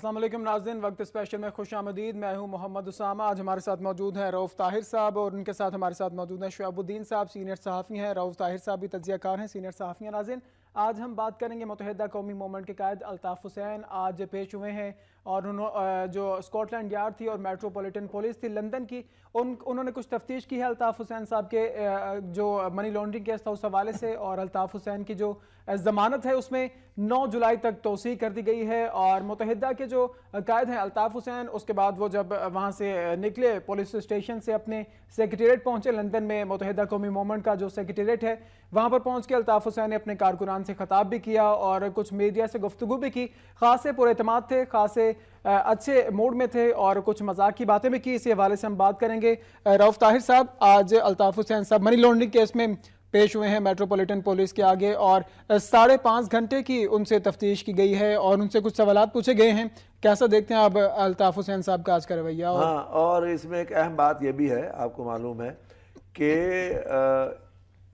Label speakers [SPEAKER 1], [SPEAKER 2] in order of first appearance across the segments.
[SPEAKER 1] السلام علیکم ناظرین، وقت اسپیشل میں خوش آمدید۔ میں ہوں محمد اسامہ۔ آج ہمارے ساتھ موجود ہیں رؤف طاہر صاحب اور ان کے ساتھ ہمارے ساتھ موجود ہیں شعیب الدین صاحب، سینئر صحافی ہیں۔ رؤف طاہر صاحب بھی تجزیہ کار ہیں، سینئر صحافی ہیں۔ ناظرین، آج ہم بات کریں گے متحدہ قومی موومنٹ کے قائد الطاف حسین آج پیش ہوئے ہیں، اور جو اسکاٹ لینڈ یارڈ تھی اور میٹروپولیٹن پولیس تھی لندن کی، انہوں نے کچھ تفتیش کی ہے الطاف حسین صاحب کے جو منی لانڈرنگ کیس تھا اس حوالے سے، اور الطاف حسین کی جو ضمانت ہے اس میں 9 جولائی تک توسیع کر دی گئی ہے۔ اور متحدہ کے جو قائد ہیں الطاف حسین، اس کے بعد وہ جب وہاں سے نکلے پولیس اسٹیشن سے اپنے سیکریٹریٹ پہنچے لندن میں، متحدہ قومی موومنٹ کا جو سیکریٹریٹ ہے وہاں پر پہنچ کے الطاف حسین نے اپنے کارکنان سے خطاب بھی کیا اور کچھ میڈیا سے گفتگو بھی کی۔ خاصے پر اعتماد تھے، خاصے اچھے موڈ میں تھے اور کچھ مذاق کی باتیں بھی کی۔ اسی حوالے سے ہم بات کریں گے۔ رؤف طاہر صاحب، آج الطاف حسین صاحب منی لانڈرنگ کیس میں پیش ہوئے ہیں میٹروپولیٹن پولیس کے آگے، اور 5.5 گھنٹے کی ان سے تفتیش کی گئی ہے اور ان سے کچھ سوالات پوچھے گئے ہیں۔ کیسا دیکھتے ہیں آپ الطاف حسین صاحب کا آج کا رویہ؟
[SPEAKER 2] اور اس میں ایک اہم بات یہ بھی ہے، آپ کو معلوم ہے کہ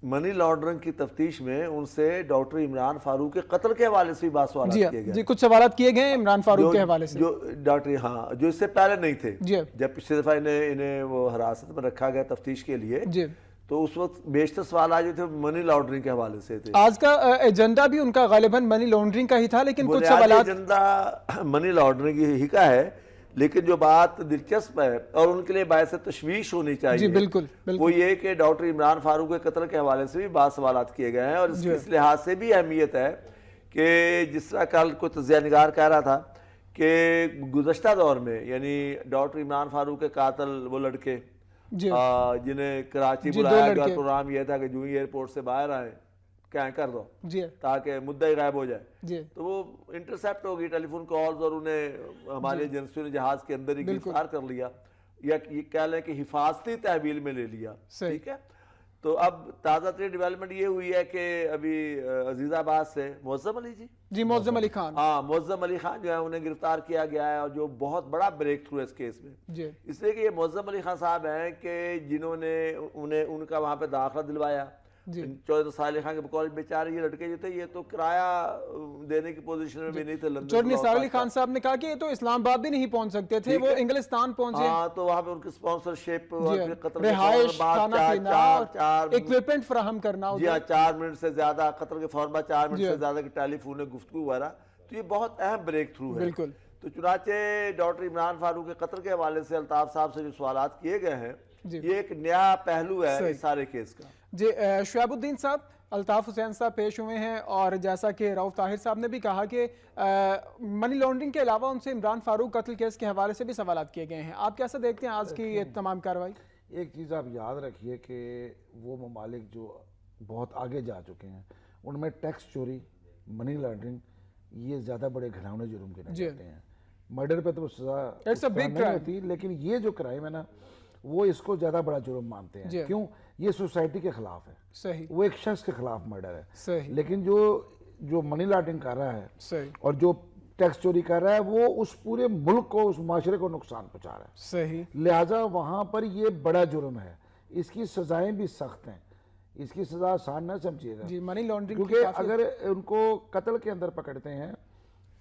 [SPEAKER 2] منی لانڈرنگ کی تفتیش میں ان سے ڈاکٹر عمران فاروق کے قتل کے حوالے سے بھی بات سوالات کیے گئے۔
[SPEAKER 1] جی، کچھ سوالات کیے گئے عمران فاروق کے حوالے سے،
[SPEAKER 2] جو ڈاکٹر جو اس سے پہلے نہیں تھے، جب پچھلی دفعہ انہیں وہ حراست میں رکھا گیا تفتیش کے لیے، تو اس وقت بیشتر سوالات جو تھے منی لانڈرنگ کے حوالے سے تھے۔
[SPEAKER 1] آج کا ایجنڈا بھی ان کا غالباً منی لانڈرنگ کا ہی تھا، لیکن کچھ سوالات
[SPEAKER 2] ایجنڈا منی لانڈرنگ ہی کا ہے، لیکن جو بات دلچسپ ہے اور ان کے لیے باعث تشویش ہونی چاہیے وہ یہ کہ ڈاکٹر عمران فاروق کے قتل کے حوالے سے بھی بات سوالات کیے گئے ہیں، اور اس لحاظ سے بھی اہمیت ہے کہ جس طرح کل کوئی تجزیہ نگار کہہ رہا تھا کہ گزشتہ دور میں، یعنی ڈاکٹر عمران فاروق کے قاتل وہ لڑکے جنہیں کراچی بلایا گیا، پروگرام یہ تھا کہ جو ہی ایئرپورٹ سے باہر آئے کہیں کر دو تاکہ مدعی غائب ہو جائے، تو وہ انٹرسیپٹ ہوگی ٹیلی فون کالز، اور انہیں ہمارے ایجنسیوں نے جہاز کے اندر ہی گرفتار کر لیا، یا یہ کہہ لیں کہ حفاظتی تحویل میں لے لیا۔ ٹھیک ہے، تو اب تازہ ترین ڈیولپمنٹ یہ ہوئی ہے کہ ابھی عزیز آباد سے معظم علی خان معظم علی خان جو ہے انہیں گرفتار کیا گیا ہے، اور جو بہت بڑا بریک تھرو ہے اس کیس میں، اس لیے کہ یہ معظم علی خان صاحب ہیں کہ جنہوں نے ان کا وہاں پہ داخلہ دلوایا۔ 14 سال علی خان کے کالج بیچارے یہ لڑکے جو تھے یہ تو کرایہ دینے کی پوزیشن میں بھی نہیں تھے۔
[SPEAKER 1] چودھری نثار علی خان صاحب نے کہا کہ یہ تو اسلام آباد بھی نہیں پہنچ سکتے تھے، وہ انگلستان پہنچے،
[SPEAKER 2] تو وہاں پہ ان کی اسپانسرشپ،
[SPEAKER 1] رہائش، کھانا پینا، اکوپمنٹ فراہم کرنا،
[SPEAKER 2] 4 منٹ سے زیادہ قطر کے فوراً بعد 4 منٹ سے زیادہ کی ٹیلی فون گفتگو وغیرہ، تو یہ بہت اہم بریک تھرو ہے۔
[SPEAKER 1] بالکل۔
[SPEAKER 2] تو چنانچہ ڈاکٹر عمران فاروق کے قتل کے حوالے سے الطاف صاحب سے جو سوالات کیے گئے ہیں، یہ ایک نیا پہلو ہے اس سارے کیس کا۔
[SPEAKER 1] جی، شعیب الدین صاحب، الطاف حسین صاحب پیش ہوئے ہیں، اور جیسا کہ رؤف طاہر صاحب نے بھی کہا کہ منی لانڈرنگ کے علاوہ ان سے عمران فاروق قتل کیس کے حوالے سے بھی سوالات کیے گئے ہیں۔ آپ کیسا دیکھتے ہیں آج کی یہ تمام کارروائی؟
[SPEAKER 3] ایک چیز آپ یاد رکھیے کہ وہ ممالک جو بہت آگے جا چکے ہیں ان میں ٹیکس چوری، منی لانڈرنگ یہ زیادہ بڑے گھناؤنے جرم کے جاتے ہیں۔ مرڈر پہ تو سزا نہیں ہوتی، لیکن یہ جو کرائم ہے نا وہ اس کو زیادہ بڑا جرم مانتے ہیں۔ کیوں؟ یہ سوسائٹی کے خلاف ہے، صحیح، وہ ایک شخص کے خلاف مرڈر ہے، صحیح، لیکن جو منی لانڈرنگ کر رہا ہے، صحیح، اور جو ٹیکس چوری کر رہا ہے وہ اس پورے ملک کو، اس معاشرے کو نقصان پہنچا رہا ہے، صحیح، لہٰذا وہاں پر یہ بڑا جرم ہے، اس کی سزائیں بھی سخت ہیں، اس کی سزا آسان نہ سمجھیے گا،
[SPEAKER 1] جی، منی لانڈرنگ،
[SPEAKER 3] کیونکہ اگر ان کو قتل کے اندر پکڑتے ہیں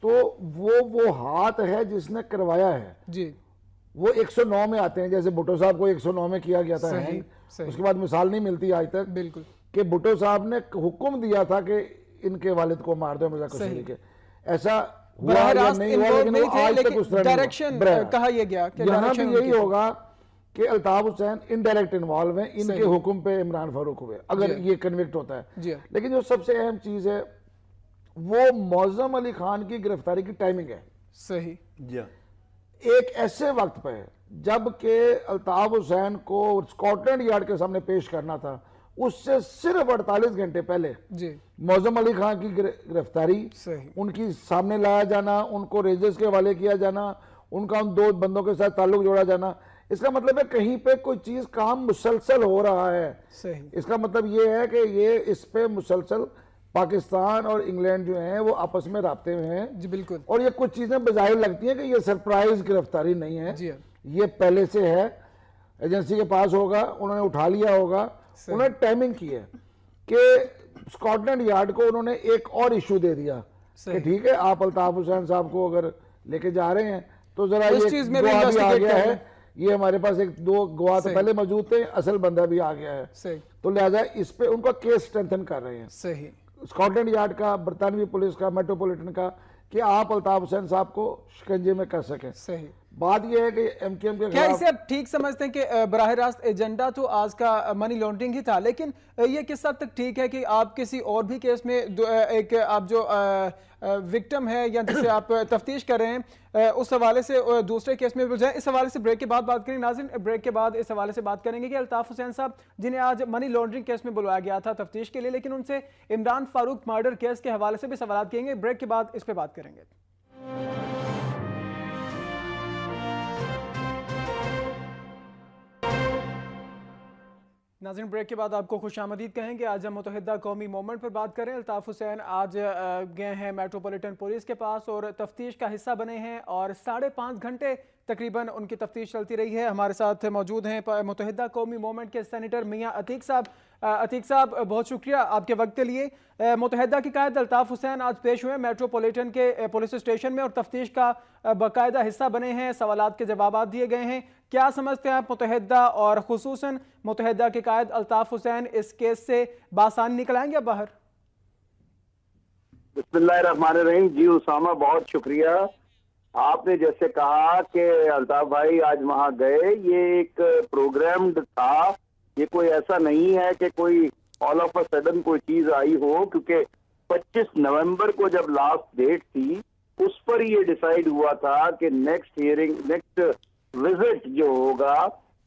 [SPEAKER 3] تو وہ ہاتھ ہے جس نے کروایا ہے، جی، وہ 109 میں آتے ہیں، جیسے بھٹو صاحب کو 109 میں کیا گیا تھا، اس کے بعد مثال نہیں ملتی آج تک، بالکل، کہ بھٹو صاحب نے حکم دیا تھا کہ ان کے والد کو مار دو، مرزا قصوری کے، ایسا ہوا یا نہیں ہوا، لیکن وہ آج تک اس طرح
[SPEAKER 1] ڈائریکشن کہا یہ گیا کہ
[SPEAKER 3] یہاں بھی یہی ہوگا کہ الطاف حسین انڈائریکٹ انوالو ہیں، ان کے حکم پہ عمران فاروق ہوئے اگر یہ کنوکٹ ہوتا ہے۔ لیکن جو سب سے اہم چیز ہے وہ معظم علی خان کی گرفتاری کی ٹائمنگ ہے، صحیح، جی، ایک ایسے وقت پہ جب کہ الطاف حسین کو اسکاٹ لینڈ یارڈ کے سامنے پیش کرنا تھا، اس سے صرف 48 گھنٹے پہلے معظم علی خان کی گرفتاری، ان کی سامنے لایا جانا، ان کو ریجرز کے حوالے کیا جانا، ان کا ان 2 بندوں کے ساتھ تعلق جوڑا جانا، اس کا مطلب ہے کہیں پہ کوئی چیز کام مسلسل ہو رہا ہے، اس کا مطلب یہ ہے کہ یہ اس پہ مسلسل پاکستان اور انگلینڈ جو ہیں وہ آپس میں رابطے میں ہیں، جی بالکل، اور یہ کچھ چیزیں بظاہر لگتی ہیں کہ یہ سرپرائز گرفتاری نہیں ہے، یہ پہلے سے ہے، ایجنسی کے پاس ہوگا، انہوں نے اٹھا لیا ہوگا، انہوں نے ٹائمنگ کی ہے کہ اسکاٹ لینڈ یارڈ کو انہوں نے ایک اور ایشو دے دیا کہ ٹھیک ہے آپ الطاف حسین صاحب کو اگر لے کے جا رہے ہیں. تو ذرا
[SPEAKER 1] اس
[SPEAKER 3] یہ
[SPEAKER 1] چیز میں بھی
[SPEAKER 3] گواہ بھی آ گیا ہے,
[SPEAKER 1] ہے.
[SPEAKER 3] یہ ہمارے پاس ایک دو گواہ تو پہلے موجود تھے, اصل بندہ بھی آ گیا ہے, تو لہذا اس پہ ان کا کیس اسٹرینتھن کر رہے ہیں.
[SPEAKER 1] صحیح.
[SPEAKER 3] اسکاٹ لینڈ یارڈ کا, برطانوی پولیس کا, میٹروپولیٹن کا, کہ آپ الطاف حسین صاحب کو شکنجے میں کر سکیں.
[SPEAKER 1] صحیح.
[SPEAKER 3] بات یہ ہے کہ ایم کیو ایم کے
[SPEAKER 1] کیا
[SPEAKER 3] خلاف
[SPEAKER 1] اسے آپ ٹھیک سمجھتے ہیں کہ براہ راست ایجنڈا تو آج کا منی لانڈرنگ ہی تھا, لیکن یہ کس حد تک ٹھیک ہے کہ آپ کسی اور بھی کیس میں ایک آپ جو وکٹم ہے یا جسے آپ تفتیش کر رہے ہیں اس حوالے سے دوسرے کیس میں جائیں؟ اس حوالے سے بریک کے بعد بات کریں. ناظرین, بریک کے بعد اس حوالے سے بات کریں گے کہ الطاف حسین صاحب جنہیں آج منی لانڈرنگ کیس میں بلوایا گیا تھا تفتیش کے لیے, لیکن ان سے عمران فاروق مرڈر کیس کے حوالے سے بھی سوالات کیے گے. بریک کے بعد اس پہ بات کریں گے. ناظرین, بریک کے بعد آپ کو خوش آمدید کہیں گے. آج ہم متحدہ قومی موومنٹ پر بات کریں. الطاف حسین آج گئے ہیں میٹروپولیٹن پولیس کے پاس اور تفتیش کا حصہ بنے ہیں, اور 5.5 گھنٹے تقریباً ان کی تفتیش چلتی رہی ہے. ہمارے ساتھ موجود ہیں متحدہ قومی موومنٹ کے سینیٹر میاں عتیق صاحب. عتیق صاحب, بہت شکریہ آپ کے وقت کے لیے. متحدہ کی قائد الطاف حسین آج پیش ہوئے میٹروپولیٹن کے پولیس اسٹیشن میں اور تفتیش کا باقاعدہ حصہ بنے ہیں, سوالات کے جوابات دیے گئے ہیں. کیا سمجھتے ہیں آپ متحدہ اور خصوصاً متحدہ کے قائد الطاف حسین اس کیس سے بآسانی نکل آئیں گے باہر؟
[SPEAKER 4] بسم اللہ الرحمن الرحیم. جی اسامہ, بہت شکریہ. آپ نے جیسے کہا کہ الطاف بھائی آج وہاں گئے, یہ ایک پروگرامڈ تھا, یہ کوئی ایسا نہیں ہے کہ کوئی آل آف اے سڈن کوئی چیز آئی ہو, کیونکہ 25 نومبر کو جب لاسٹ ڈیٹ تھی اس پر یہ ڈیسائیڈ ہوا تھا کہ نیکسٹ وزٹ جو ہوگا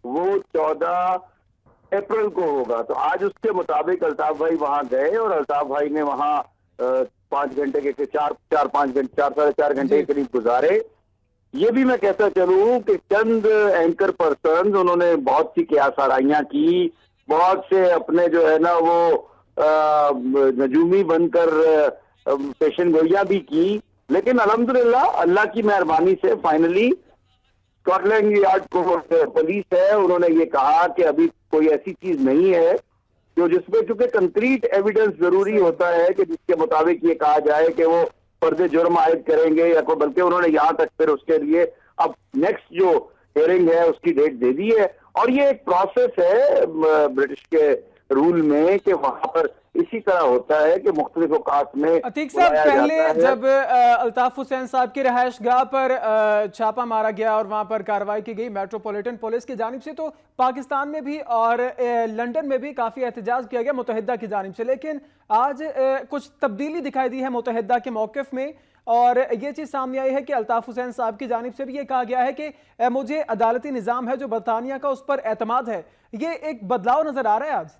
[SPEAKER 4] وہ 14 اپریل کو ہوگا. تو آج اس کے مطابق الطاف بھائی وہاں گئے اور الطاف بھائی نے وہاں 5 گھنٹے کے 4-5 گھنٹے 4.5 گھنٹے کے قریب گزارے. یہ بھی میں کہتا چلوں کہ چند اینکر پرسنز انہوں نے بہت سی قیاس آرائیاں کی, بہت سے اپنے جو ہے نا وہ نجومی بن کر پیشن گوئیاں بھی کی, لیکن الحمدللہ اللہ کی مہربانی سے فائنلی اسکاٹ لینڈ یارڈ کو پولیس ہے, انہوں نے یہ کہا کہ ابھی کوئی ایسی چیز نہیں ہے جس پہ, چونکہ کنکریٹ ایویڈنس ضروری ہوتا ہے کہ جس کے مطابق یہ کہا جائے کہ وہ فرد جرم عائد کریں گے یا کوئی, بلکہ انہوں نے یہاں تک پھر اس کے لیے اب نیکسٹ جو ہیئرنگ ہے اس کی ڈیٹ دے دی ہے. اور یہ ایک پروسیس ہے برٹش کے رول میں کہ وہاں پر اسی طرح ہوتا ہے کہ مختلف اوقات میں.
[SPEAKER 1] عتیق صاحب, پہلے جب الطاف حسین صاحب کی رہائش گاہ پر چھاپا مارا گیا اور وہاں پر کارروائی کی گئی میٹروپولیٹن پولیس کی جانب سے, تو پاکستان میں بھی اور لنڈن میں بھی کافی احتجاج کیا گیا متحدہ کی جانب سے, لیکن آج کچھ تبدیلی دکھائی دی ہے متحدہ کے موقف میں, اور یہ چیز سامنے آئی ہے کہ الطاف حسین صاحب کی جانب سے بھی یہ کہا گیا ہے کہ مجھے عدالتی نظام ہے جو برطانیہ کا اس پر اعتماد ہے. یہ ایک بدلاؤ نظر آ رہا ہے آج؟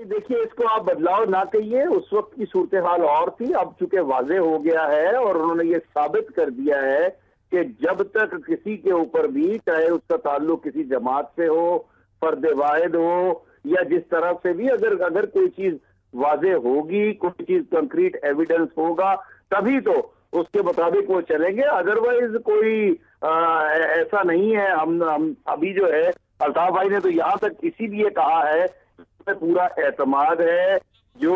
[SPEAKER 4] دیکھیے, اس کو آپ بدلاؤ نہ کہیے, اس وقت کی صورتحال اور تھی. اب چونکہ واضح ہو گیا ہے اور انہوں نے یہ ثابت کر دیا ہے کہ جب تک کسی کے اوپر بھی, چاہے اس کا تعلق کسی جماعت سے ہو, فرد واحد ہو یا جس طرح سے بھی, اگر کوئی چیز واضح ہوگی, کوئی چیز کنکریٹ ایویڈنس ہوگا, تبھی تو اس کے مطابق وہ چلیں گے. ادروائز کوئی ایسا نہیں ہے. ہم ابھی جو ہے الطاف بھائی نے تو یہاں تک اسی لیے کہا ہے پورا اعتماد ہے جو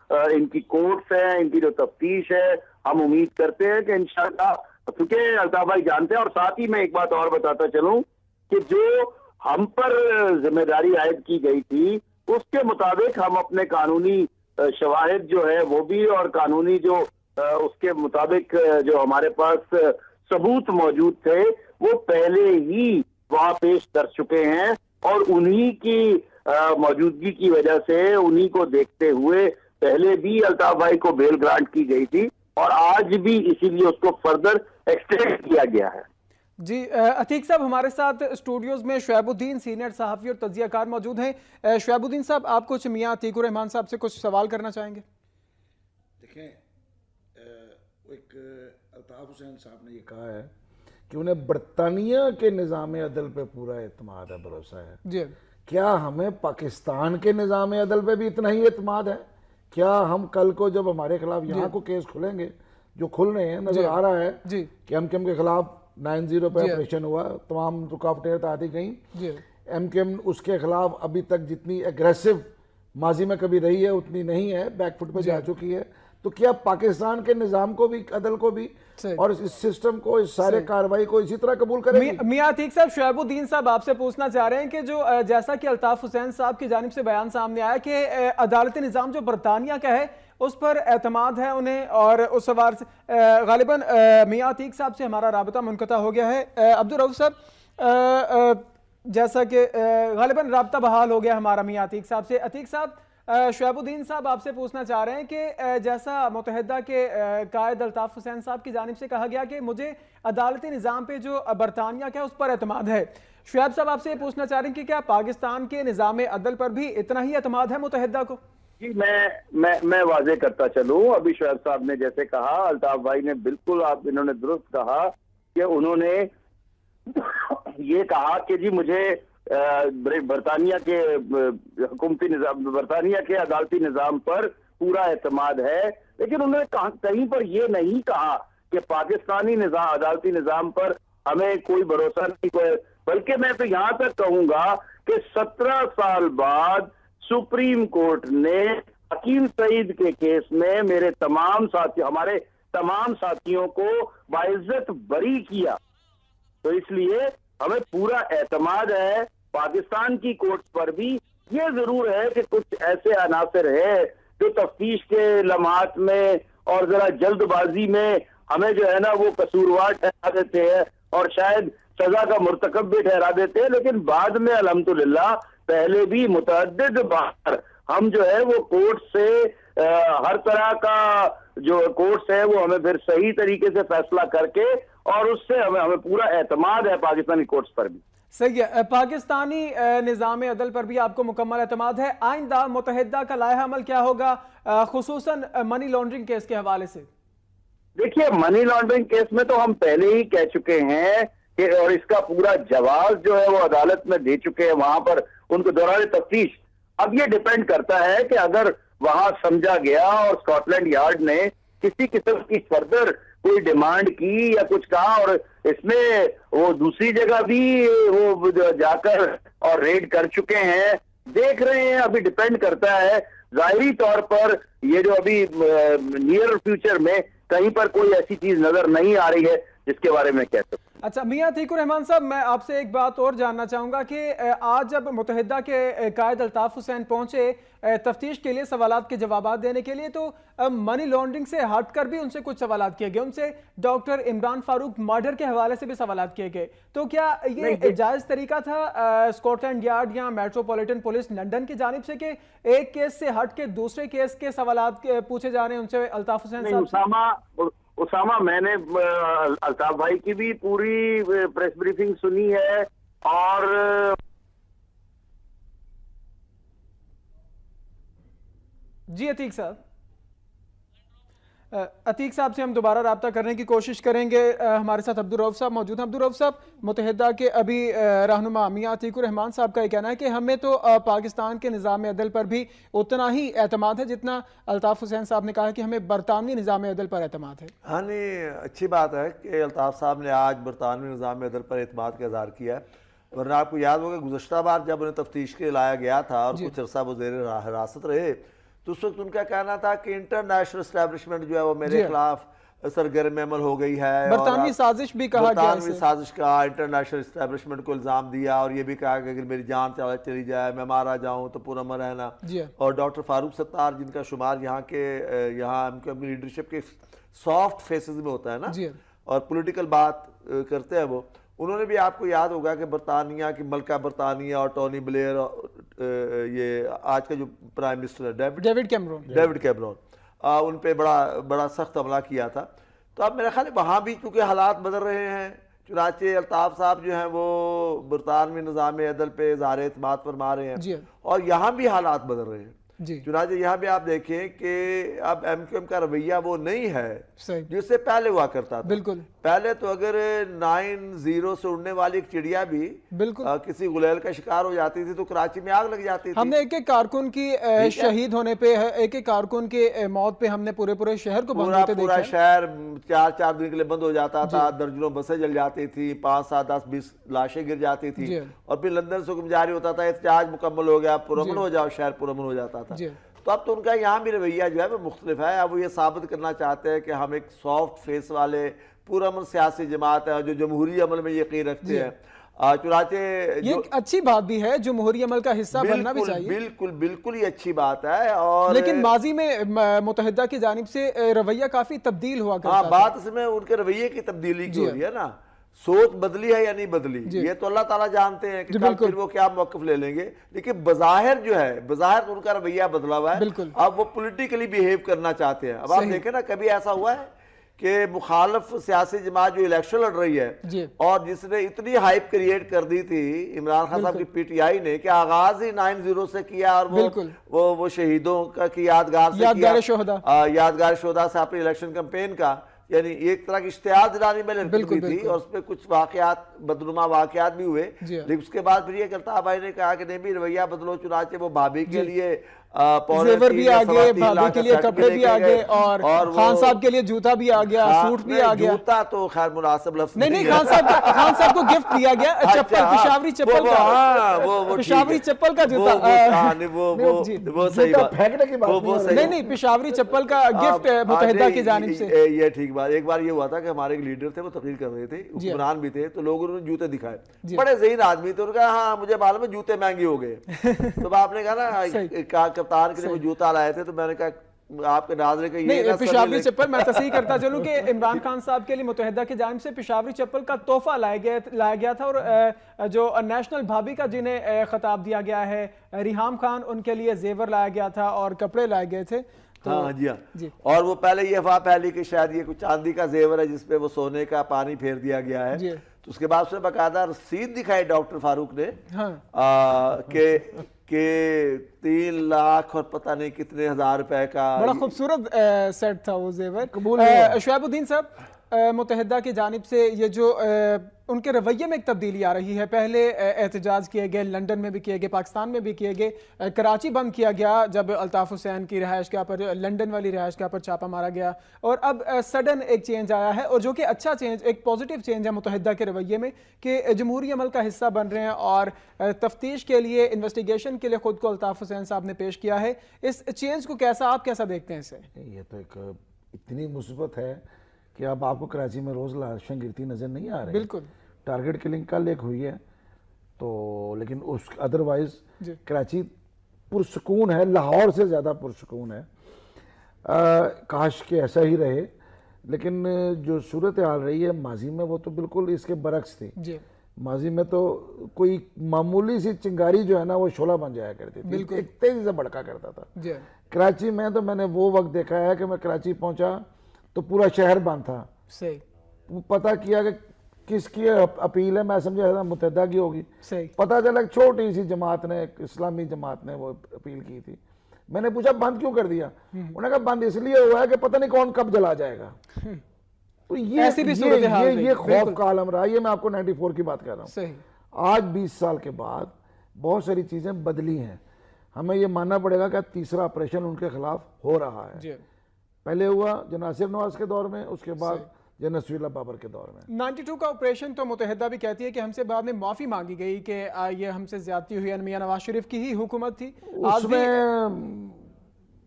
[SPEAKER 4] ان کی کورٹس ہیں, ان کی جو تفتیش ہے, ہم امید کرتے ہیں کہ انشاءاللہ, کیونکہ الطاف بھائی جانتے ہیں. اور ساتھ ہی میں ایک بات اور بتاتا چلوں کہ جو ہم پر ذمہ داری عائد کی گئی تھی اس کے مطابق ہم اپنے قانونی شواہد جو ہے وہ بھی, اور قانونی جو اس کے مطابق جو ہمارے پاس ثبوت موجود تھے وہ پہلے ہی وہاں پیش کر چکے ہیں, اور انہی کی موجودگی کی وجہ سے, انہی کو دیکھتے ہوئے پہلے بھی الطاف بھائی کو بیل گرانٹ کی گئی تھی اور آج بھی اسی لیے اس کو فردر ایکسٹینڈ کیا گیا ہے.
[SPEAKER 1] جی عتیق صاحب, ہمارے ساتھ اسٹوڈیوز میں شعیب الدین سینئر صحافی اور تجزیہ کار موجود ہیں. شعیب الدین صاحب, آپ کچھ میاں عتیق الرحمان صاحب سے کچھ سوال کرنا چاہیں گے؟
[SPEAKER 3] دیکھیں, ایک الطاف حسین صاحب نے یہ کہا ہے کہ انہیں برطانیہ کے نظام عدل پہ پورا اعتماد ہے, بھروسہ ہے.
[SPEAKER 1] جی,
[SPEAKER 3] کیا ہمیں پاکستان کے نظام عدل پہ بھی اتنا ہی اعتماد ہے؟ کیا ہم کل کو جب ہمارے خلاف یہاں کو کیس کھلیں گے, جو کھل رہے ہیں, نظر آ رہا ہے کہ ایم کیو ایم کے خلاف 9-0 پہ آپریشن ہوا, تمام رکاوٹیں ہٹاتی گئیں. ایم کیو ایم اس کے خلاف ابھی تک جتنی ایگریسو ماضی میں کبھی رہی ہے اتنی نہیں ہے, بیک فٹ پہ جا چکی ہے. تو کیا پاکستان کے نظام کو بھی، عدل کو بھی اور اس سسٹم کو، اس سارے کاروائی کو اسی طرح قبول کرے گی؟
[SPEAKER 1] میاں عتیق صاحب، شعیب الدین صاحب آپ سے پوچھنا چاہ رہے ہیں کہ جو جیسا کہ الطاف حسین صاحب کی جانب سے بیان سامنے آیا کہ عدالتی نظام جو برطانیہ کا ہے اس پر اعتماد ہے انہیں، اور اس سوال سے غالباً میاں عتیق صاحب سے ہمارا رابطہ منقطع ہو گیا ہے۔ عبدالرؤف صاحب، جیسا کہ غالباً رابطہ بحال ہو گیا ہمارا میاں عتیق صاحب سے۔ عتیق صاحب، شعیب الدین صاحب آپ سے پوچھنا چاہ رہے ہیں کہ جیسا متحدہ کے قائد الطاف حسین صاحب کی جانب سے کہا گیا کہ مجھے عدالتی نظام پہ جو برطانیہ کا ہے اس پر اعتماد ہے، شعیب صاحب آپ سے یہ پوچھنا چاہ رہے ہیں کہ کیا پاکستان کے نظام عدل پر بھی اتنا ہی اعتماد ہے متحدہ کو؟
[SPEAKER 4] جی میں واضح کرتا چلوں، ابھی شعیب صاحب نے جیسے کہا، الطاف بھائی نے بالکل انہوں نے درست کہا کہ انہوں نے یہ کہا کہ جی مجھے برطانیہ کے حکومتی نظام، برطانیہ کے عدالتی نظام پر پورا اعتماد ہے، لیکن انہوں نے کہیں پر یہ نہیں کہا کہ پاکستانی نظام، عدالتی نظام پر ہمیں کوئی بھروسہ نہیں، بلکہ میں تو یہاں تک کہوں گا کہ 17 سال بعد سپریم کورٹ نے حکیم سعید کے کیس میں میرے ہمارے تمام ساتھیوں کو باعزت بری کیا، تو اس لیے ہمیں پورا اعتماد ہے پاکستان کی کورٹ پر بھی۔ یہ ضرور ہے کہ کچھ ایسے عناصر ہے جو تفتیش کے لمحات میں اور ذرا جلد بازی میں ہمیں جو ہے نا وہ قصوروار ٹھہرا دیتے ہیں اور شاید سزا کا مرتکب بھی ٹھہرا دیتے ہیں، لیکن بعد میں الحمدللہ پہلے بھی متعدد بار ہم جو ہے وہ کورٹ سے ہر طرح کا جو کورٹس ہے وہ ہمیں پھر صحیح طریقے سے فیصلہ کر کے، اور اس سے ہمیں پورا اعتماد ہے پاکستانی کورٹس پر بھی۔
[SPEAKER 1] صحیح ہے، پاکستانی نظام عدل پر بھی آپ کو مکمل اعتماد ہے۔ آئندہ متحدہ کا لائحہ عمل کیا ہوگا خصوصاً منی لانڈرنگ کیس کے حوالے سے؟
[SPEAKER 4] دیکھیے، منی لانڈرنگ کیس میں تو ہم پہلے ہی کہہ چکے ہیں کہ، اور اس کا پورا جواز جو ہے وہ عدالت میں دے چکے ہیں، وہاں پر ان کو دوران تفتیش۔ اب یہ ڈیپینڈ کرتا ہے کہ اگر وہاں سمجھا گیا اور اسکاٹ لینڈ یارڈ نے کسی قسم کی فردر کوئی ڈیمانڈ کی یا کچھ کہا، اور اس میں وہ دوسری جگہ بھی وہ جا کر اور ریڈ کر چکے ہیں، دیکھ رہے ہیں، ابھی ڈیپینڈ کرتا ہے۔ ظاہری طور پر یہ جو ابھی نیئر فیوچر میں کہیں پر کوئی ایسی چیز نظر نہیں آ رہی ہے جس کے بارے میں کہہ سکوں۔
[SPEAKER 1] اچھا میاں عتیق الرحمان صاحب، میں آپ سے ایک بات اور جاننا چاہوں گا کہ آج جب متحدہ کے قائد الطاف حسین پہنچے تفتیش کے لیے سوالات کے جوابات دینے کے لیے، تو منی لانڈرنگ سے ہٹ کر بھی ان سے کچھ سوالات کیے گئے، ان سے ڈاکٹر عمران فاروق مرڈر کے حوالے سے بھی سوالات کیے گئے، تو کیا یہ جائز طریقہ تھا اسکاٹ لینڈ یارڈ یا میٹروپولیٹن پولیس لنڈن کی جانب سے کہ ایک کیس سے ہٹ کے دوسرے کیس کے سوالات پوچھے جا رہے ہیں ان سے الطاف حسین صاحب؟
[SPEAKER 4] اسامہ، میں نے الطاف بھائی کی بھی پوری پریس بریفنگ سنی ہے، اور
[SPEAKER 1] جی عتیق صاحب، عتیق صاحب سے ہم دوبارہ رابطہ کرنے کی کوشش کریں گے۔ ہمارے ساتھ عبدالرؤف صاحب موجود ہیں۔ عبدالرؤف صاحب، متحدہ کے ابھی رہنما میاں عتیق الرحمان صاحب کا یہ کہنا ہے کہ ہمیں تو پاکستان کے نظام عدل پر بھی اتنا ہی اعتماد ہے جتنا الطاف حسین صاحب نے کہا کہ ہمیں برطانوی نظام عدل پر اعتماد ہے۔
[SPEAKER 2] ہاں نہیں، اچھی بات ہے کہ الطاف صاحب نے آج برطانوی نظام عدل پر اعتماد کا اظہار کیا ہے، ورنہ آپ کو یاد ہوگا گزشتہ بار جب انہیں تفتیش کے لایا گیا تھا اور کچھ عرصہ وہ زیر حراست رہے، تو اس وقت ان کا کہنا تھا کہ انٹرنیشنل اسٹیبلشمنٹ جو ہے وہ میرے خلاف سرگرم عمل ہو گئی ہے،
[SPEAKER 1] برطانوی سازش بھی کہا گیا،
[SPEAKER 2] برطانوی سازش کا انٹرنیشنل اسٹیبلشمنٹ کو الزام دیا، اور یہ بھی کہا کہ اگر میری جان چلی جائے، میں مارا جاؤں تو پرامن رہنا۔ اور ڈاکٹر فاروق ستار، جن کا شمار یہاں کی لیڈرشپ کے سافٹ فیسز میں ہوتا ہے نا، اور پولیٹیکل بات کرتے ہیں وہ، انہوں نے بھی آپ کو یاد ہوگا کہ برطانیہ کی ملکہ برطانیہ اور ٹونی بلیئر، یہ آج کا جو پرائم منسٹر ہے ڈیوڈ کیمرون، ان پہ بڑا سخت حملہ کیا تھا۔ تو اب میرا خیال ہے وہاں بھی کیونکہ حالات بدل رہے ہیں، چنانچہ الطاف صاحب جو ہیں وہ برطانوی نظام عدل پہ اظہار اعتماد فرما رہے ہیں، اور یہاں بھی حالات بدل رہے ہیں۔ چنانچہ یہاں بھی آپ دیکھیں کہ اب ایم کیو ایم کا رویہ وہ نہیں ہے جس سے پہلے ہوا کرتا تھا۔
[SPEAKER 1] بالکل،
[SPEAKER 2] پہلے تو اگر 9-0 سے اڑنے والی ایک چڑیا بھی کسی غلیل کا شکار ہو جاتی تھی تو کراچی میں آگ لگ جاتی تھی۔
[SPEAKER 1] ہم نے ایک ایک کارکن کی شہید ہونے پہ، ایک ایک کارکن کے موت پہ ہم نے پورے شہر کو بند ہوتے دیکھا،
[SPEAKER 2] پورا شہر 4 دن کے لیے بند ہو جاتا تھا، درجنوں بسیں جل جاتی تھی، 5, 7, 10, 20 لاشیں گر جاتی تھی، اور پھر لندن سے حکم جاری ہوتا تھا احتجاج مکمل ہو گیا، پرامن ہو جاؤ، شہر پرامن ہو جاتا تھا۔ تو تو اب تو ان کا یہاں بھی رویہ جو ہے وہ مختلف ہے. اب وہ یہ ثابت کرنا چاہتے ہیں کہ ہم ایک سافٹ فیس والے پرامن سیاسی جماعت ہے جو جمہوری عمل میں یقین رکھتے ہیں. چنانچہ
[SPEAKER 1] یہ ایک اچھی بات بھی ہے، جمہوری عمل کا حصہ بننا بھی چاہیے.
[SPEAKER 2] بالکل بالکل یہ اچھی بات ہے. اور
[SPEAKER 1] لیکن ماضی میں متحدہ کی جانب سے رویہ کافی تبدیل ہوا کرتا تھا.
[SPEAKER 2] بات اس میں ان کے رویے کی تبدیلی کی ہو رہی ہے نا. سوچ بدلی ہے یا نہیں بدلی یہ تو اللہ تعالیٰ جانتے ہیں کہ پھر وہ کیا موقف لے لیں گے. لیکن بظاہر جو ہے بظاہر ان کا رویہ بدلا ہوا ہے. اب وہ پولیٹیکلی بیہیو کرنا چاہتے ہیں. اب آپ دیکھیں نا کبھی ایسا ہوا ہے کہ مخالف سیاسی جماعت جو الیکشن لڑ رہی ہے اور جس نے اتنی ہائپ کریٹ کر دی تھی عمران خان صاحب کی پی ٹی آئی نے کہ آغاز ہی 9-0 سے کیا اور وہ شہیدوں کی یادگار سے کیا، یادگار شہداء سے اپنی الیکشن کمپین کا، یعنی ایک طرح کی اشتعال دلانی میں لڑکی تھی اور اس پہ کچھ واقعات بدنما واقعات بھی ہوئے. لیکن اس کے بعد پھر یہ کرتا بھائی نے کہا کہ نہیں بھی رویہ بدلو. چنانچہ وہ بھابھی کے لیے
[SPEAKER 1] زیور بھی آگے، بھابھی کے لیے کپڑے بھی آگے، اور خان صاحب کے لیے جوتا بھی آگیا، سوٹ بھی آگیا.
[SPEAKER 2] جوتا تو خیر مناسب لفظ
[SPEAKER 1] نہیں، خان صاحب کو گفٹ دیا گیا چپل، پشاوری چپل کا، پشاوری چپل کا جوتا.
[SPEAKER 2] وہ صحیح بات،
[SPEAKER 1] نہیں پشاوری چپل کا گفٹ متحدہ کی جانب سے.
[SPEAKER 2] یہ ٹھیک بات. ایک بار یہ ہوا تھا کہ ہمارے ایک لیڈر تھے، وہ تقریر کر رہے تھے، حکمران بھی تھے، تو لوگوں نے جوتے دکھائے. بڑے ذہین آدمی تھے. انہوں نے کہا ہاں مجھے معلوم ہے جوتے مہنگے ہو گئے. تو آپ نے کہا نا کپتان کے لیے وہ جوتا لائے تھے، تو میں نے کہا آپ کے ناظرین کا یہ
[SPEAKER 1] پشاوری چپل. میں تصحیح کرتا چلوں کہ عمران خان صاحب کے لیے متحدہ کی جانب سے پشاوری چپل کا تحفہ لایا گیا تھا. اور جو نیشنل بھابھی کا جنہیں خطاب دیا گیا ہے ریحام خان، ان کے لیے زیور لایا گیا تھا اور کپڑے لائے گئے تھے.
[SPEAKER 2] ہاں جی ہاں. اور وہ پہلے یہ افواہ پھیلی کہ شاید یہ کچھ چاندی کا زیور ہے جس پہ وہ سونے کا پانی پھیر دیا گیا ہے. تو اس کے بعد اس نے باقاعدہ رسید دکھائی ڈاکٹر فاروق نے کہ 3 لاکھ اور پتہ نہیں کتنے ہزار روپے کا
[SPEAKER 1] بڑا خوبصورت سیٹ تھا وہ زیور. شعیب الدین صاحب، متحدہ کی جانب سے یہ جو ان کے رویے میں ایک تبدیلی آ رہی ہے. پہلے احتجاج کیے گئے، لنڈن میں بھی کیے گئے، پاکستان میں بھی کیے گئے. کراچی بند کیا گیا جب الطاف حسین کی رہائش گاہ پر، لنڈن والی رہائش گاہ پر چھاپا مارا گیا. اور اب سڈن ایک چینج آیا ہے، اور جو کہ اچھا چینج، ایک پازیٹیو چینج ہے متحدہ کے رویے میں، کہ جمہوری عمل کا حصہ بن رہے ہیں اور تفتیش کے لیے، انویسٹیگیشن کے لیے خود کو الطاف حسین صاحب نے پیش کیا ہے. اس چینج کو آپ کیسا دیکھتے ہیں اسے؟
[SPEAKER 3] یہ تو ایک اتنی مثبت ہے کہ اب آپ کو کراچی میں روز لاشیں گرتی نظر نہیں آ رہی.
[SPEAKER 1] بالکل.
[SPEAKER 3] ٹارگٹ کلنگ کل ایک ہوئی ہے تو، لیکن اس ادروائز کراچی پرسکون ہے، لاہور سے زیادہ پرسکون ہے. کاش کہ ایسا ہی رہے. لیکن جو صورتحال رہی ہے ماضی میں وہ تو بالکل اس کے برعکس تھی. ماضی میں تو کوئی معمولی سی چنگاری جو ہے نا وہ شعلہ بن جایا کرتی تھی، ایک تیزی سے بھڑکا کرتا تھا. کراچی میں تو میں نے وہ وقت دیکھا ہے کہ میں کراچی پہنچا تو پورا شہر بند تھا. پتہ کیا کہ کس کی اپیل ہے، میں سمجھا تھا متحدہ کی ہوگی. پتہ چلا چھوٹی سی جماعت نے، اسلامی جماعت نے وہ اپیل کی تھی. میں نے پوچھا بند کیوں کر دیا؟ انہوں نے کہا بند اس لیے ہوا ہے کہ پتہ نہیں کون کب جلا جائے گا. تو یہ خوف کا عالم رہا. یہ میں آپ کو 94 کی بات کر رہا ہوں. آج 20 سال کے بعد بہت ساری چیزیں بدلی ہیں. ہمیں یہ ماننا پڑے گا کہ تیسرا آپریشن ان کے خلاف ہو رہا ہے. پہلے ہوا جناب ناصر نواز کے دور میں، اس کے بعد جناب نصیر اللہ بابر کے دور میں. 92
[SPEAKER 1] کا آپریشن تو متحدہ بھی کہتی ہے کہ ہم سے بعد میں معافی مانگی گئی کہ یہ ہم سے زیادتی ہوئی. میاں نواز شریف کی ہی حکومت تھی.
[SPEAKER 3] اس میں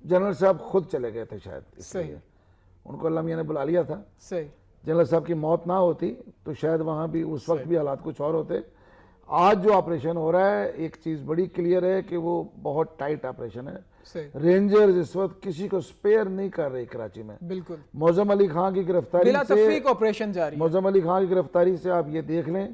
[SPEAKER 3] جنرل صاحب خود چلے گئے تھے شاید. صحیح. ان کو اللہ میاں نے بلا لیا تھا.
[SPEAKER 1] صحیح.
[SPEAKER 3] جنرل صاحب کی موت نہ ہوتی تو شاید وہاں بھی اس وقت بھی حالات کچھ اور ہوتے. آج جو آپریشن ہو رہا ہے ایک چیز بڑی کلیئر ہے کہ وہ بہت ٹائٹ آپریشن ہے. رینجرز اس وقت کسی کو سپیئر نہیں کر رہی کراچی میں.
[SPEAKER 1] بالکل.
[SPEAKER 3] معظم علی خان کی گرفتاری
[SPEAKER 1] بلا تفریق آپریشن جاری.
[SPEAKER 3] معظم علی خان کی گرفتاری سے آپ یہ دیکھ لیں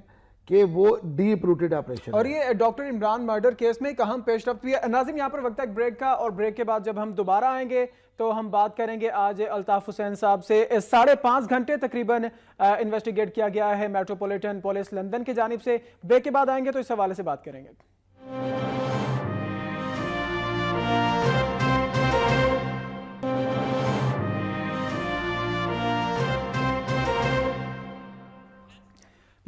[SPEAKER 3] کہ وہ ڈیپ روٹڈ آپریشن.
[SPEAKER 1] اور یہ ڈاکٹر عمران مرڈر کیس میں ایک اہم پیش رفت بھی ہے. ناظرین یہاں پر وقت ہے بریک کا، اور بریک کے بعد جب ہم دوبارہ آئیں گے تو ہم بات کریں گے آج الطاف حسین صاحب سے 5.5 گھنٹے تقریباً انویسٹیگیٹ کیا گیا ہے میٹروپولیٹن پولیس لندن کی جانب سے. بریک کے بعد آئیں گے تو اس حوالے سے بات کریں گے.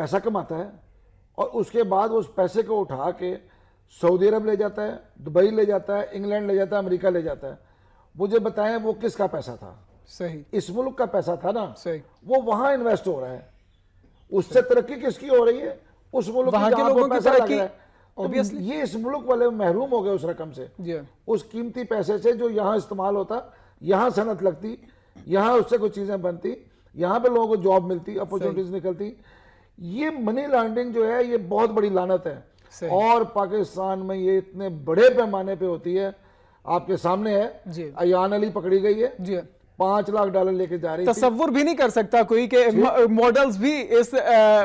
[SPEAKER 3] پیسہ کماتا ہے اور اس کے بعد اس پیسے کو اٹھا کے سعودی عرب لے جاتا ہے, دبئی لے جاتا ہے, انگلینڈ لے جاتا ہے, امریکہ لے جاتا ہے. مجھے بتائیں وہ کس کا پیسہ تھا؟
[SPEAKER 1] صحیح,
[SPEAKER 3] اس ملک کا پیسہ تھا نا.
[SPEAKER 1] صحیح,
[SPEAKER 3] وہ وہاں انویسٹ ہو رہا ہے. اس سے ترقی کس کی ہو رہی ہے؟ اس ملک
[SPEAKER 1] وہاں کے
[SPEAKER 3] جہاں
[SPEAKER 1] لوگوں
[SPEAKER 3] پہ
[SPEAKER 1] کی
[SPEAKER 3] پیسہ لگ
[SPEAKER 1] ترقی
[SPEAKER 3] رہا ہے.
[SPEAKER 1] obviously.
[SPEAKER 3] یہ اس ملک والے محروم ہو گئے اس رقم سے, اس قیمتی پیسے سے جو یہاں استعمال ہوتا, یہاں صنعت لگتی, یہاں اس سے کچھ چیزیں بنتی, یہاں پہ لوگوں کو جاب ملتی, اپورچونٹیز نکلتی. یہ منی لانڈرنگ جو ہے یہ بہت بڑی لعنت ہے, اور پاکستان میں یہ اتنے بڑے پیمانے پہ ہوتی ہے. آپ کے سامنے ہے, ایان علی پکڑی گئی ہے, $5 لاکھ لے کے جا رہی تھی.
[SPEAKER 1] تصور بھی نہیں کر سکتا کوئی کہ ماڈلز بھی اس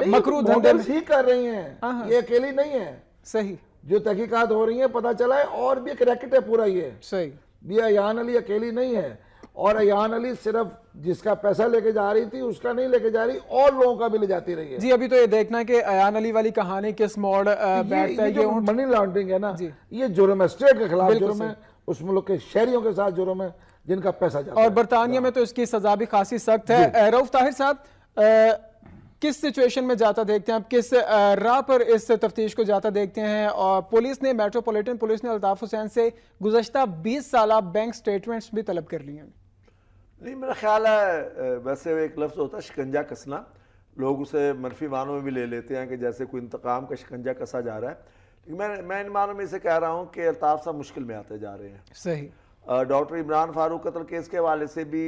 [SPEAKER 1] مکرو دھندے میں
[SPEAKER 3] ہی کر رہی ہیں, یہ اکیلی نہیں ہے.
[SPEAKER 1] صحیح,
[SPEAKER 3] جو تحقیقات ہو رہی ہیں پتہ چلا ہے, اور بھی ایک ریکٹ ہے پورا. یہ
[SPEAKER 1] صحیح,
[SPEAKER 3] یہ ایان علی اکیلی نہیں ہے, اور ایان علی صرف جس کا پیسہ لے کے جا رہی تھی اس کا نہیں لے کے جا رہی, اور لوگوں کا بھی لے جاتی رہی ہے.
[SPEAKER 1] جی ابھی تو یہ دیکھنا ہے کہ ایان علی والی کہانی کس موڑ بیٹھتا ہے.
[SPEAKER 3] یہ منی لانڈرنگ ہے نا, یہ جرم ہے, اسٹیٹ کے خلاف جرم ہے, اس ملک کے شہریوں کے ساتھ جرم ہے جن کا پیسہ جاتا ہے.
[SPEAKER 1] اور برطانیہ میں تو اس کی سزا بھی خاصی سخت ہے. رؤف طاہر صاحب, کس سچویشن میں جاتا دیکھتے ہیں آپ, کس راہ پر اس تفتیش کو جاتا دیکھتے ہیں؟ اور پولیس نے, میٹروپولیٹن پولیس نے الطاف حسین سے گزشتہ 20 سالہ بینک سٹیٹمنٹس بھی طلب کر لیے ہیں.
[SPEAKER 2] نہیں, میرا خیال ہے ویسے ایک لفظ ہوتا ہے شکنجہ کسنا, لوگ اسے منفی معنوں میں بھی لے لیتے ہیں کہ جیسے کوئی انتقام کا شکنجہ کسا جا رہا ہے. لیکن میں ان معنوں میں اسے کہہ رہا ہوں کہ الطاف صاحب مشکل میں آتے جا رہے ہیں.
[SPEAKER 1] صحیح,
[SPEAKER 2] ڈاکٹر عمران فاروق قتل کیس کے حوالے سے بھی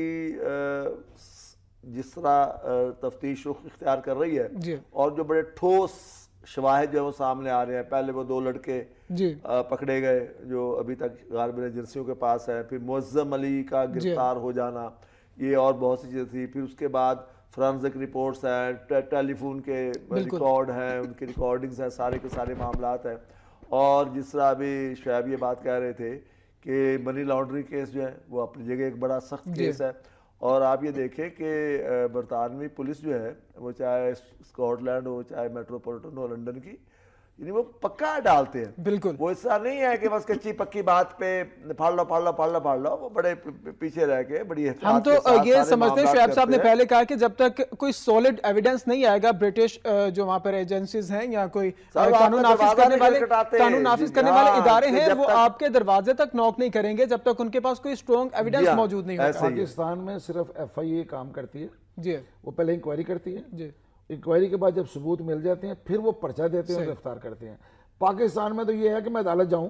[SPEAKER 2] جس طرح تفتیش رخ اختیار کر رہی ہے, اور جو بڑے ٹھوس شواہد جو وہ سامنے آ رہے ہیں, پہلے وہ 2 لڑکے پکڑے گئے جو ابھی تک غالباً ایجنسیوں کے پاس ہے, پھر معظم علی کا گرفتار ہو جانا, یہ اور بہت سی چیزیں تھی. پھر اس کے بعد فرانزک رپورٹس ہیں, ٹیلی فون کے ریکارڈ ہیں, ان کی ریکارڈنگز ہیں, سارے کے سارے معاملات ہیں. اور جس طرح ابھی شعیب یہ بات کہہ رہے تھے کہ منی لانڈرنگ کیس جو ہے وہ اپنی جگہ ایک بڑا سخت کیس ہے. اور آپ یہ دیکھیں کہ برطانوی پولیس جو ہے, وہ چاہے اسکاٹ لینڈ ہو, چاہے میٹروپولیٹن ہو لنڈن کی, یعنی وہ پکا ڈالتے ہیں.
[SPEAKER 1] بالکل,
[SPEAKER 2] وہ اس طرح نہیں ہے کہ بس کچی پکی بات پہ پھاڑ لو, وہ بڑے پیچھے رہ کے بڑی
[SPEAKER 1] ہم تو یہ سمجھتے ہیں. شعیب صاحب نے پہلے کہا کہ جب تک کوئی سولڈ ایویڈنس نہیں آئے گا, برٹش جو وہاں پر ایجنسیز ہیں یا کوئی قانون نافذ کرنے والے ادارے ہیں, وہ آپ کے دروازے تک نوک نہیں کریں گے جب تک ان کے پاس کوئی اسٹرانگ ایویڈنس موجود نہیں ہوتا.
[SPEAKER 3] پاکستان میں صرف FIA کام کرتی ہے.
[SPEAKER 1] جی,
[SPEAKER 3] وہ پہلے انکوائری کرتی ہے.
[SPEAKER 1] جی,
[SPEAKER 3] انکوائری کے بعد جب ثبوت مل جاتے ہیں پھر وہ پرچہ دیتے ہیں, گرفتار کرتے ہیں. پاکستان میں تو یہ ہے کہ میں عدالت جاؤں,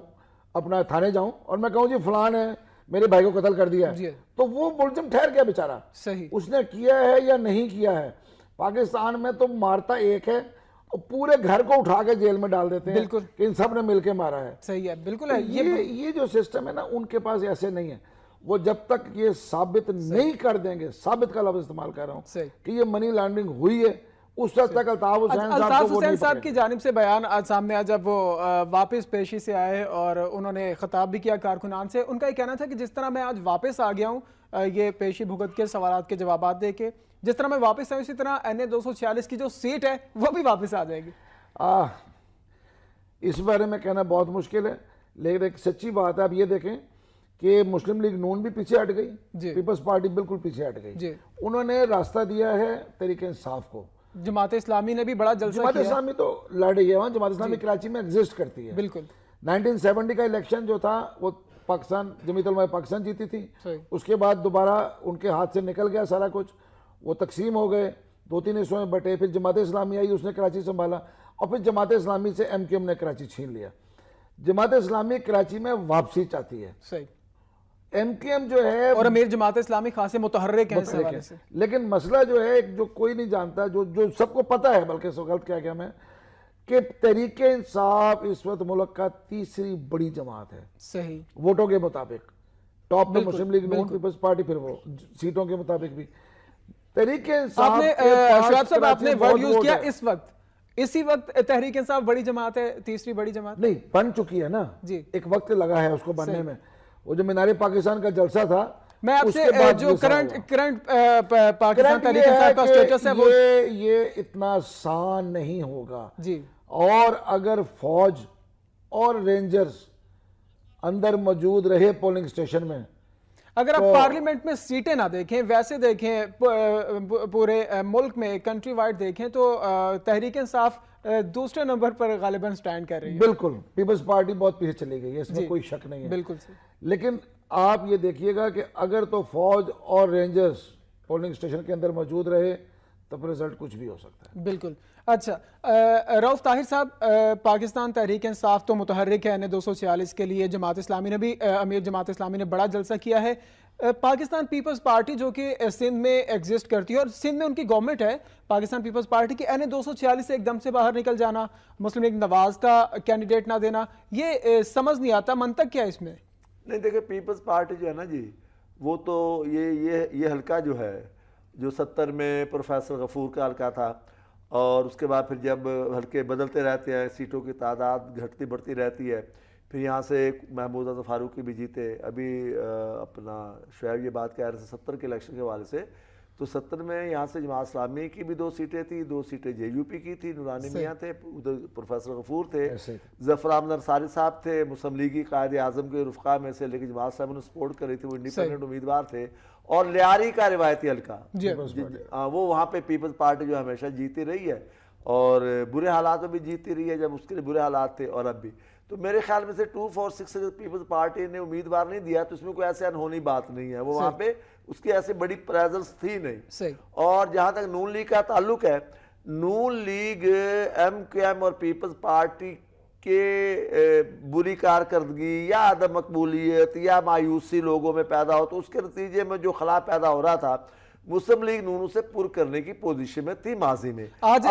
[SPEAKER 3] اپنا تھانے جاؤں, اور میں کہوں جی فلان ہے میرے بھائی کو قتل کر دیا ہے, تو وہ ملزم ٹھہر گیا بیچارہ,
[SPEAKER 1] صحیح,
[SPEAKER 3] اس نے کیا ہے یا نہیں کیا ہے. پاکستان میں تو مارتا ایک ہے, پورے گھر کو اٹھا کے جیل میں ڈال دیتے ہیں کہ ان سب نے مل کے مارا ہے.
[SPEAKER 1] صحیح ہے, بالکل ہے.
[SPEAKER 3] یہ جو سسٹم ہے نا, ان کے پاس ایسے نہیں ہے. وہ جب تک یہ ثابت نہیں کر دیں گے, ثابت کا لفظ استعمال کر رہا ہوں, کہ یہ منی لانڈرنگ ہوئی ہے, اس وقت تک الطاف
[SPEAKER 1] حسین صاحب کی جانب سے بیان آج سامنے آیا جب وہ واپس پیشی سے آئے اور انہوں نے خطاب بھی کیا کارکنان سے. ان کا یہ کہنا تھا کہ جس طرح میں آج واپس آ گیا ہوں یہ پیشی بھگت کے سوالات کے جوابات دے کے, جس طرح میں واپس آیا اسی طرح NA 246 کی جو سیٹ ہے وہ بھی واپس آ جائے گی.
[SPEAKER 3] اس بارے میں کہنا بہت مشکل ہے, لیکن ایک سچی بات ہے. آپ یہ دیکھیں کہ مسلم لیگ نون بھی پیچھے ہٹ گئی, پیپلز پارٹی بالکل پیچھے ہٹ گئی. انہوں نے راستہ دیا ہے تحریک انصاف کو.
[SPEAKER 1] جماعت اسلامی نے بھی بڑا جلسہ کیا.
[SPEAKER 3] جماعت اسلامی تو لڑ رہی ہے وہاں, جماعت اسلامی کراچی میں ایگزسٹ کرتی ہے.
[SPEAKER 1] بالکل,
[SPEAKER 3] 1970 کا الیکشن جو تھا وہ پاکستان, جمعیت علماء پاکستان جیتی تھی. اس کے بعد دوبارہ ان کے ہاتھ سے نکل گیا سارا کچھ, وہ تقسیم ہو گئے, 2-3 حصوں میں بٹے. پھر جماعت اسلامی آئی, اس نے کراچی سنبھالا, اور پھر جماعت اسلامی سے MQM نے کراچی چھین لیا. جماعت اسلامی کراچی میں واپسی چاہتی ہے.
[SPEAKER 1] صحیح,
[SPEAKER 3] MQM جو ہے,
[SPEAKER 1] اور امیر جماعت اسلامی خاصے متحرک ہیں اس حوالے سے.
[SPEAKER 3] لیکن مسئلہ جو ہے جو کوئی نہیں جانتا, جو سب کو پتا ہے, بلکہ سو غلط کیا میں, کہ تحریک انصاف اس وقت ملک کا تیسری بڑی جماعت ہے.
[SPEAKER 1] صحیح,
[SPEAKER 3] ووٹوں کے مطابق ٹاپ میں مسلم لیگ نون, پیپلز پارٹی, پھر وہ سیٹوں کے مطابق بھی تحریک انصاف.
[SPEAKER 1] شعیب صاحب آپ نے ورڈ یوز کیا اس وقت, اسی وقت تحریک انصاف بڑی جماعت ہے, تیسری بڑی جماعت
[SPEAKER 3] نہیں بن چکی ہے نا. ایک وقت لگا ہے اس کو بننے میں. وہ جو مینار پاکستان کا جلسہ تھا,
[SPEAKER 1] میں آپ سے جو کرنٹ پاکستان تحریک انصاف کا سٹیٹس ہے وہ
[SPEAKER 3] یہ اتنا آسان نہیں ہوگا.
[SPEAKER 1] جی,
[SPEAKER 3] اور اگر فوج اور رینجرز اندر موجود رہے پولنگ سٹیشن میں
[SPEAKER 1] اگر آپ پارلیمنٹ میں سیٹیں نہ دیکھیں، ویسے دیکھیں پورے ملک میں کنٹری وائڈ دیکھیں تو تحریک انصاف دوسرے نمبر پر غالباً سٹینڈ کر رہی ہے.
[SPEAKER 3] بالکل پیپلز پارٹی بہت پیچھے چلی گئی ہے، اس میں کوئی شک نہیں ہے.
[SPEAKER 1] بالکل.
[SPEAKER 3] لیکن آپ یہ دیکھیے گا کہ اگر تو فوج اور رینجرز پولنگ اسٹیشن کے اندر موجود رہے تو پھر رزلٹ کچھ بھی ہو سکتا ہے.
[SPEAKER 1] بالکل. اچھا رؤف طاہر صاحب، پاکستان تحریک انصاف تو متحرک ہے NA-246 کے لیے. جماعت اسلامی نے بھی، امیر جماعت اسلامی نے بڑا جلسہ کیا ہے. پاکستان پیپلز پارٹی جو کہ سندھ میں ایگزسٹ کرتی ہے اور سندھ میں ان کی گورنمنٹ ہے، پاکستان پیپلز پارٹی کی NA-246 سے ایک دم سے باہر نکل جانا، مسلم لیگ نواز کا کینڈیڈیٹ نہ دینا، یہ سمجھ نہیں آتا. منطق کیا ہے اس میں؟
[SPEAKER 2] نہیں دیکھیں، پیپلز پارٹی جو ہے نا جی، وہ تو یہ حلقہ جو ہے، جو 70 میں پروفیسر غفور کا حلقہ تھا، اور اس کے بعد پھر جب حلقے بدلتے رہتے ہیں، سیٹوں کی تعداد گھٹتی بڑھتی رہتی ہے، پھر یہاں سے محمود اعظم فاروقی بھی جیتے. ابھی اپنا شعیب یہ بات کہہ رہے تھے 70 کے الیکشن کے حوالے سے، تو 70 میں یہاں سے جماعت اسلامی کی بھی 2 سیٹیں تھیں، 2 سیٹیں JUP کی تھی، نورانی میاں تھے، ادھر پروفیسر غفور تھے، ظفر احمد انصاری صاحب تھے، مسلم لیگی قائد اعظم کے رفقا میں سے، لیکن جماعت اسلامی نے سپورٹ کری تھی، وہ انڈیپینڈنٹ امیدوار تھے. اور لیاری کا روایتی حلقہ، وہ وہاں پہ پیپلز پارٹی جو ہمیشہ جیتی رہی ہے، اور برے حالات میں بھی جیتی رہی ہے جب اس کے لیے برے حالات تھے، اور اب بھی. تو میرے خیال میں سے 246 اگر پیپلز پارٹی نے امیدوار نہیں دیا تو اس میں کوئی ایسے انہونی بات نہیں ہے، وہ وہاں پہ اس کی ایسے بڑی پریزنس تھی نہیں. اور جہاں تک نون لیگ کا تعلق ہے، نون لیگ MQM اور پیپلز پارٹی کے بری کارکردگی یا عدم مقبولیت یا مایوسی لوگوں میں پیدا ہو، تو اس کے نتیجے میں جو خلا پیدا ہو رہا تھا، مسلم لیگ نون اسے پر کرنے کی پوزیشن میں تھی ماضی میں. آج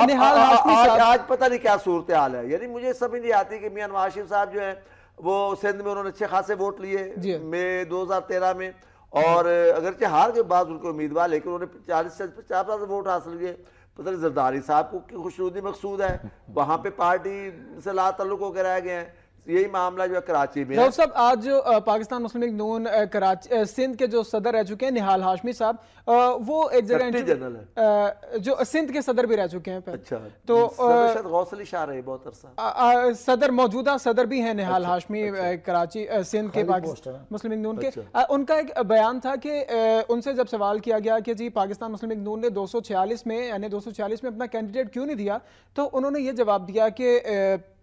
[SPEAKER 2] پتہ نہیں کیا صورتحال ہے. یعنی مجھے سمجھ نہیں آتی کہ میاں نواز شریف صاحب جو ہیں وہ سندھ میں انہوں نے اچھے خاصے ووٹ لیے میں 2013 میں، اور اگرچہ ہار کے بعد ان کو امیدوار، لیکن انہوں نے 40 سے 50% ووٹ حاصل کیے. پتہ نہیں زرداری صاحب کو کی خوشنودی مقصود ہے، وہاں پہ پارٹی سے لا تعلق ہو کے رہ گئے ہیں. یہی معاملہ جو ہے کراچی میں.
[SPEAKER 1] رؤف صاحب، آج جو پاکستان مسلم لیگ نون سندھ کے جو صدر رہ چکے ہیں نہال ہاشمی صاحب، وہ ایک جگہ جو سندھ کے صدر بھی رہ چکے ہیں.
[SPEAKER 2] اچھا،
[SPEAKER 1] تو
[SPEAKER 2] غوث علی شاہ رہے بہت عرصہ
[SPEAKER 1] صدر، موجودہ صدر بھی ہیں نہال ہاشمی کراچی سندھ کے مسلم لیگ نون کے. ان کا ایک بیان تھا کہ ان سے جب سوال کیا گیا کہ جی پاکستان مسلم لیگ نون نے 246 میں اپنا کینڈیڈیٹ کیوں نہیں دیا، تو انہوں نے یہ جواب دیا کہ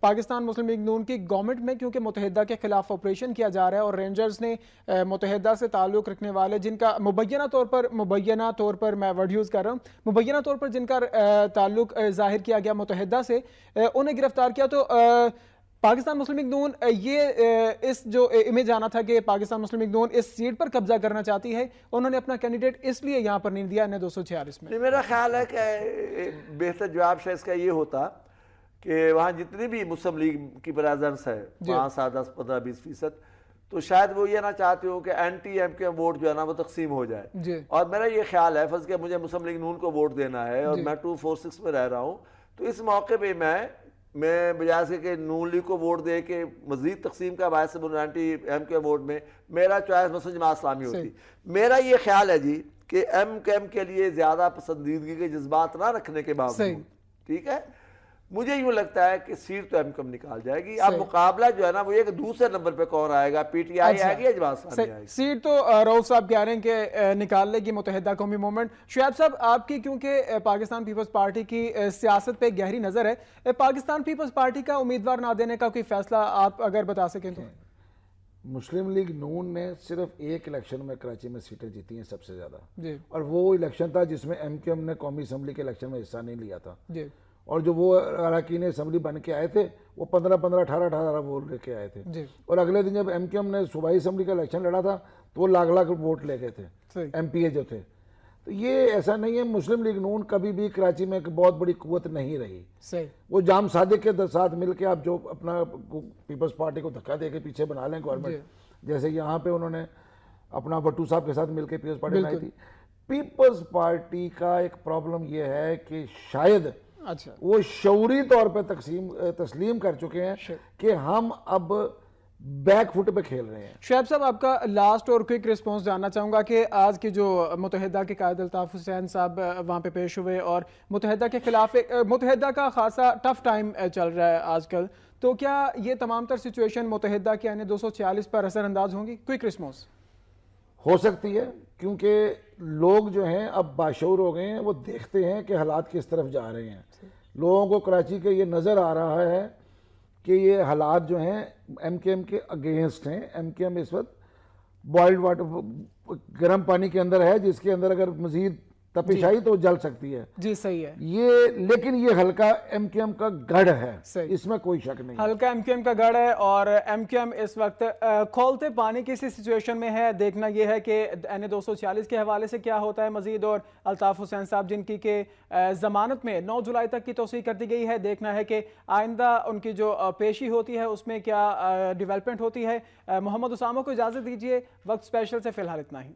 [SPEAKER 1] پاکستان مسلم لیگ نون کی گورنمنٹ میں کیونکہ متحدہ کے خلاف آپریشن کیا جا رہا ہے، اور رینجرز نے متحدہ سے تعلق رکھنے والے جن کا مبینہ طور پر میں ورڈ یوز کر رہا ہوں، مبینہ طور پر جن کا تعلق ظاہر کیا گیا متحدہ سے، انہیں گرفتار کیا. تو پاکستان مسلم لیگ نون یہ اس جو امیج آنا تھا کہ پاکستان مسلم لیگ نون اس سیٹ پر قبضہ کرنا چاہتی ہے، انہوں نے اپنا کینڈیڈیٹ اس لیے یہاں پر نہیں دیا NA-246 میں.
[SPEAKER 2] میرا خیال ہے کہ بہتر جواب شاید اس کا یہ ہوتا کہ وہاں جتنی بھی مسلم لیگ کی پریزنس ہے، 5 10 15 20%، تو شاید وہ یہ نہ چاہتے ہو کہ اینٹی MQM ووٹ جو ہے نا وہ تقسیم ہو جائے. اور میرا یہ خیال ہے فرض کہ مجھے مسلم لیگ نون کو ووٹ دینا ہے اور میں 246 میں رہ رہا ہوں، تو اس موقع پہ میں بجائے سے کہ نون لیگ کو ووٹ دے کے مزید تقسیم کا باعث بنو اینٹی MQM ووٹ میں میرا چوائس مسلم جماعت اسلامی ہوتی. میرا یہ خیال ہے جی کہ MQM کے لیے زیادہ پسندیدگی کے جذبات نہ رکھنے کے باوجود، ٹھیک ہے، مجھے یوں لگتا ہے کہ سیٹ تو MQM نکال جائے گی. اب مقابلہ جو ہے نا وہ یہ کہ دوسرے نمبر پہ کون آئے گا، PTI آئے گی یا جماعت اسلامی آئے گی.
[SPEAKER 1] سیٹ تو رؤف صاحب کہہ رہے ہیں کہ نکال لے گی متحدہ قومی موومنٹ. شعیب صاحب، آپ کی کیونکہ پاکستان پیپلز پارٹی کی سیاست پہ گہری نظر ہے، پاکستان پیپلز پارٹی کا امیدوار نہ دینے کا کوئی فیصلہ آپ اگر بتا سکیں تو؟
[SPEAKER 3] مسلم لیگ نون نے صرف ایک الیکشن میں کراچی میں سیٹیں جیتی ہیں سب سے زیادہ، اور وہ الیکشن تھا جس میں MQM نے قومی اسمبلی کے الیکشن میں حصہ نہیں لیا تھا. اور جو وہ اراکین اسمبلی بن کے آئے تھے وہ 15 18 ووٹ لے کے آئے تھے. اور اگلے دن جب MQM نے صوبائی اسمبلی کا الیکشن لڑا تھا تو وہ لاکھ ووٹ لے گئے تھے MPA جو تھے. تو یہ ایسا نہیں ہے، مسلم لیگ نون کبھی بھی کراچی میں ایک بہت بڑی قوت نہیں رہی. وہ جام صادق کے ساتھ مل کے آپ جو اپنا پیپلز پارٹی کو دھکا دے کے پیچھے بنا لیں گورنمنٹ، جیسے یہاں پہ انہوں نے اپنا بٹو صاحب کے ساتھ مل کے پیپلز پارٹی بنائی تھی. پیپلز پارٹی کا ایک پرابلم یہ ہے کہ شاید وہ شعوری طور پہ تسلیم کر چکے ہیں کہ ہم اب بیک فٹ پہ کھیل رہے ہیں.
[SPEAKER 1] شعیب صاحب، آپ کا لاسٹ اور کوئک رسپانس جاننا چاہوں گا کہ آج کی جو متحدہ کے قائد الطاف حسین صاحب وہاں پہ پیش ہوئے اور متحدہ کے خلاف متحدہ کا خاصا ٹف ٹائم چل رہا ہے آج کل، تو کیا یہ تمام تر سچویشن متحدہ کے NA-246 پر اثر انداز ہوں گی؟ Quick response.
[SPEAKER 3] ہو سکتی ہے کیونکہ لوگ جو ہیں اب باشعور ہو گئے ہیں, وہ دیکھتے ہیں کہ حالات کس طرف جا رہے ہیں. لوگوں کو کراچی کے یہ نظر آ رہا ہے کہ یہ حالات جو ہیں ایم کیو ایم کے اگینسٹ ہیں. ایم کیو ایم اس وقت بوائلڈ واٹر گرم پانی کے اندر ہے, جس کے اندر اگر مزید تپش آئی تو جل سکتی ہے.
[SPEAKER 1] جی صحیح ہے
[SPEAKER 3] یہ, لیکن یہ ہلکا ایم کیو ایم کا گڑھ ہے, اس میں کوئی شک نہیں.
[SPEAKER 1] ہلکا ایم کیو ایم کا گڑھ ہے, اور ایم کیو ایم اس وقت کھولتے پانی کی سی سچویشن میں ہے. دیکھنا یہ ہے کہ این 246 کے حوالے سے کیا ہوتا ہے مزید, اور الطاف حسین صاحب جن کی کہ ضمانت میں 9 جولائی تک کی توسیع کر دی گئی ہے, دیکھنا ہے کہ آئندہ ان کی جو پیشی ہوتی ہے اس میں کیا ڈیولپمنٹ ہوتی ہے. محمد اسامہ کو اجازت دیجیے, وقت اسپیشل سے فی الحال اتنا ہی.